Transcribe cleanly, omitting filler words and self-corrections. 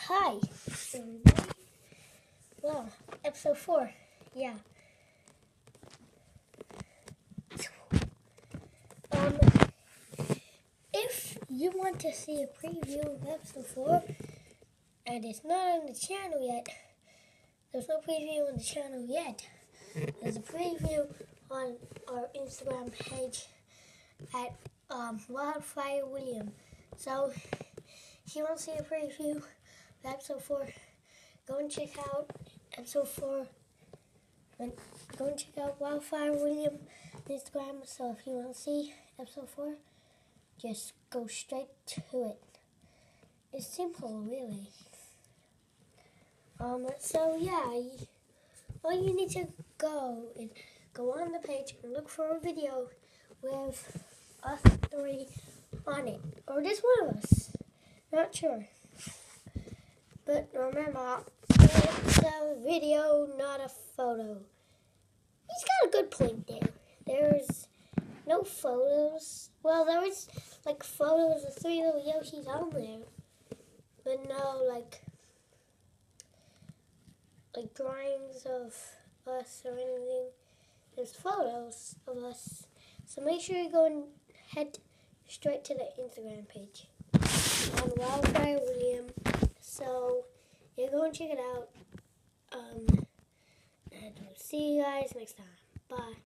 Hi, everybody. Well, episode 4. Yeah. If you want to see a preview of episode 4 and it's not on the channel yet, there's no preview on the channel yet. There's a preview on our Instagram page at Wildfire William. So, if you want to see a preview of episode 4, go and check out episode 4. And go and check out Wildfire William on Instagram. So if you want to see episode 4, just go straight to it. It's simple, really. So yeah, all you need to go is go on the page and look for a video with us 3 on it, or just one of us. Not sure. But remember, it's a video, not a photo. He's got a good point there. There's no photos. Well, there is like photos of 3 little Yoshis on there, but no like drawings of us or anything. There's photos of us. So make sure you go and head straight to the Instagram page on Wildfire William. So you go and check it out. And we'll see you guys next time. Bye.